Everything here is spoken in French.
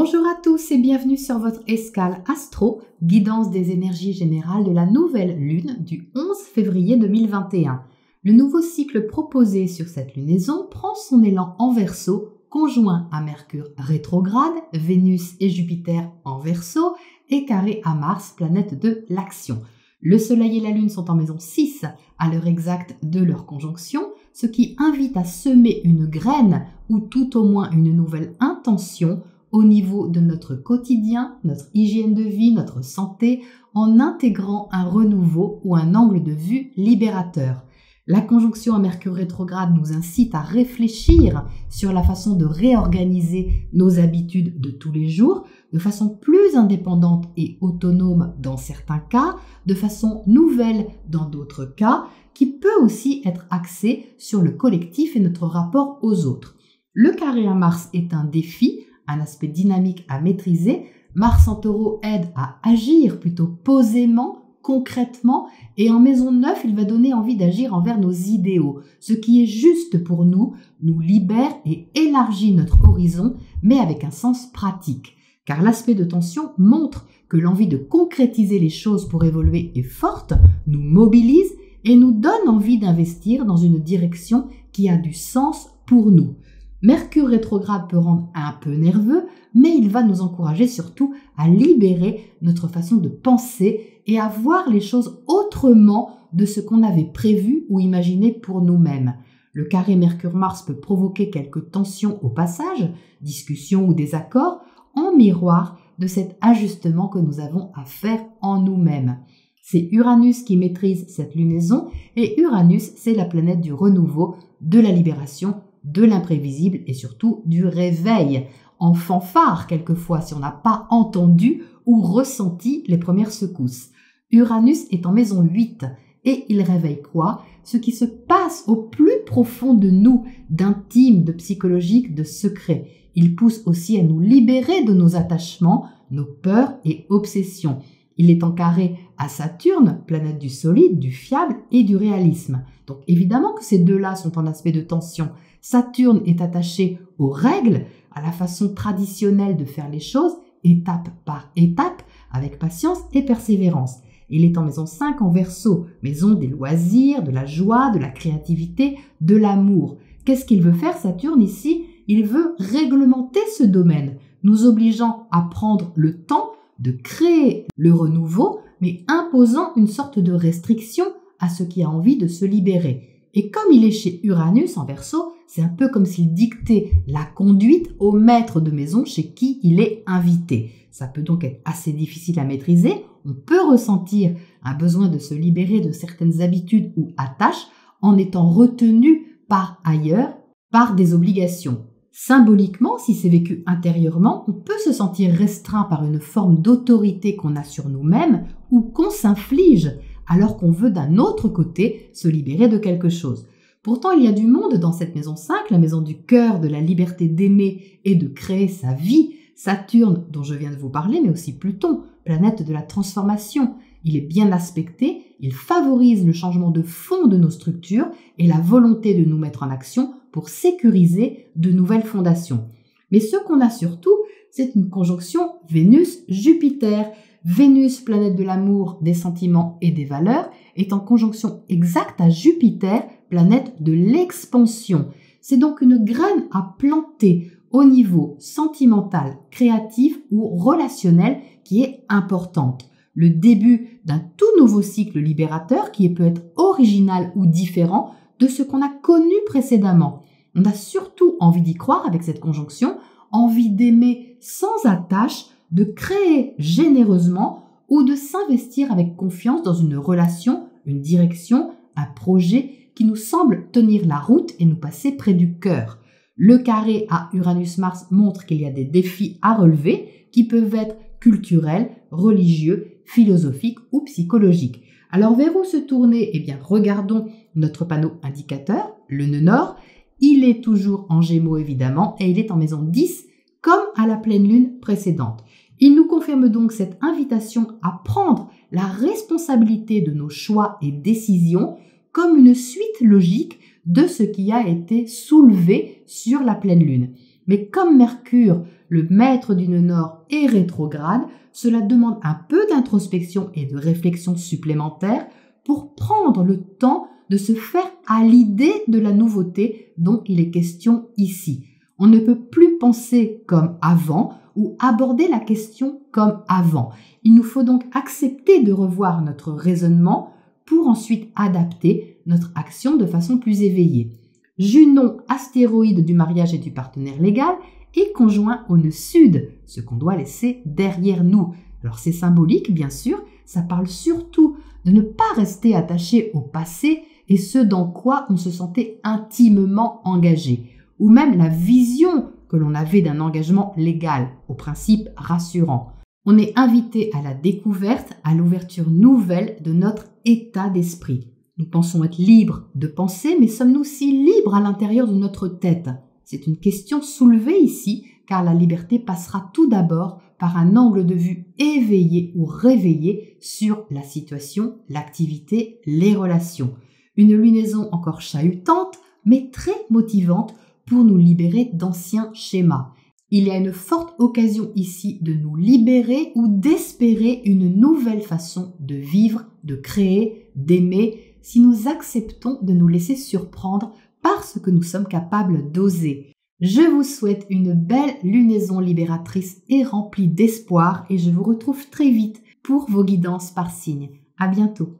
Bonjour à tous et bienvenue sur votre escale astro, guidance des énergies générales de la nouvelle lune du 11 février 2021. Le nouveau cycle proposé sur cette lunaison prend son élan en Verseau, conjoint à Mercure rétrograde, Vénus et Jupiter en Verseau et carré à Mars, planète de l'action. Le Soleil et la Lune sont en maison 6 à l'heure exacte de leur conjonction, ce qui invite à semer une graine ou tout au moins une nouvelle intention au niveau de notre quotidien, notre hygiène de vie, notre santé, en intégrant un renouveau ou un angle de vue libérateur. La conjonction à Mercure rétrograde nous incite à réfléchir sur la façon de réorganiser nos habitudes de tous les jours, de façon plus indépendante et autonome dans certains cas, de façon nouvelle dans d'autres cas, qui peut aussi être axée sur le collectif et notre rapport aux autres. Le carré à Mars est un défi, un aspect dynamique à maîtriser. Mars en Taureau aide à agir plutôt posément, concrètement, et en maison 9, il va donner envie d'agir envers nos idéaux. Ce qui est juste pour nous libère et élargit notre horizon, mais avec un sens pratique. Car l'aspect de tension montre que l'envie de concrétiser les choses pour évoluer est forte, nous mobilise et nous donne envie d'investir dans une direction qui a du sens pour nous. Mercure rétrograde peut rendre un peu nerveux, mais il va nous encourager surtout à libérer notre façon de penser et à voir les choses autrement de ce qu'on avait prévu ou imaginé pour nous-mêmes. Le carré Mercure-Mars peut provoquer quelques tensions au passage, discussions ou désaccords, en miroir de cet ajustement que nous avons à faire en nous-mêmes. C'est Uranus qui maîtrise cette lunaison et Uranus, c'est la planète du renouveau, de la libération, de l'imprévisible et surtout du réveil, en fanfare quelquefois si on n'a pas entendu ou ressenti les premières secousses. Uranus est en maison 8 et il réveille quoi? Ce qui se passe au plus profond de nous, d'intime, de psychologique, de secret. Il pousse aussi à nous libérer de nos attachements, nos peurs et obsessions. Il est en carré à Saturne, planète du solide, du fiable et du réalisme. Donc évidemment que ces deux-là sont en aspect de tension. Saturne est attaché aux règles, à la façon traditionnelle de faire les choses, étape par étape, avec patience et persévérance. Il est en maison 5 en Verseau, maison des loisirs, de la joie, de la créativité, de l'amour. Qu'est-ce qu'il veut faire Saturne ici? Il veut réglementer ce domaine, nous obligeant à prendre le temps de créer le renouveau, mais imposant une sorte de restriction à ce qui a envie de se libérer. Et comme il est chez Uranus en Verseau, c'est un peu comme s'il dictait la conduite au maître de maison chez qui il est invité. Ça peut donc être assez difficile à maîtriser. On peut ressentir un besoin de se libérer de certaines habitudes ou attaches en étant retenu par ailleurs, par des obligations. Symboliquement, si c'est vécu intérieurement, on peut se sentir restreint par une forme d'autorité qu'on a sur nous-mêmes ou qu'on s'inflige alors qu'on veut d'un autre côté se libérer de quelque chose. Pourtant, il y a du monde dans cette maison 5, la maison du cœur, de la liberté d'aimer et de créer sa vie. Saturne, dont je viens de vous parler, mais aussi Pluton, planète de la transformation. Il est bien aspecté, il favorise le changement de fond de nos structures et la volonté de nous mettre en action pour sécuriser de nouvelles fondations. Mais ce qu'on a surtout, c'est une conjonction Vénus-Jupiter. Vénus, planète de l'amour, des sentiments et des valeurs, est en conjonction exacte à Jupiter, planète de l'expansion. C'est donc une graine à planter au niveau sentimental, créatif ou relationnel qui est importante. Le début d'un tout nouveau cycle libérateur qui peut être original ou différent de ce qu'on a connu précédemment. On a surtout envie d'y croire avec cette conjonction, envie d'aimer sans attache, de créer généreusement ou de s'investir avec confiance dans une relation, une direction, un projet qui nous semble tenir la route et nous passer près du cœur. Le carré à Uranus-Mars montre qu'il y a des défis à relever qui peuvent être culturels, religieux, philosophiques ou psychologiques. Alors vers où se tourner? Eh bien, regardons notre panneau indicateur, le nœud nord. Il est toujours en Gémeaux évidemment et il est en maison 10 comme à la pleine lune précédente. Il nous confirme donc cette invitation à prendre la responsabilité de nos choix et décisions comme une suite logique de ce qui a été soulevé sur la pleine lune. Mais comme Mercure le maître du nœud nord est rétrograde, cela demande un peu d'introspection et de réflexion supplémentaire pour prendre le temps de se faire à l'idée de la nouveauté dont il est question ici. On ne peut plus penser comme avant ou aborder la question comme avant. Il nous faut donc accepter de revoir notre raisonnement pour ensuite adapter notre action de façon plus éveillée. Junon, astéroïde du mariage et du partenaire légal, est conjoint au nœud sud, ce qu'on doit laisser derrière nous. Alors c'est symbolique, bien sûr, ça parle surtout de ne pas rester attaché au passé et ce dans quoi on se sentait intimement engagé, ou même la vision que l'on avait d'un engagement légal, au principe rassurant. On est invité à la découverte, à l'ouverture nouvelle de notre état d'esprit. Nous pensons être libres de penser, mais sommes-nous aussi libres à l'intérieur de notre tête? C'est une question soulevée ici, car la liberté passera tout d'abord par un angle de vue éveillé ou réveillé sur la situation, l'activité, les relations. Une lunaison encore chahutante, mais très motivante pour nous libérer d'anciens schémas. Il y a une forte occasion ici de nous libérer ou d'espérer une nouvelle façon de vivre, de créer, d'aimer, si nous acceptons de nous laisser surprendre par ce que nous sommes capables d'oser. Je vous souhaite une belle lunaison libératrice et remplie d'espoir et je vous retrouve très vite pour vos guidances par signe. À bientôt.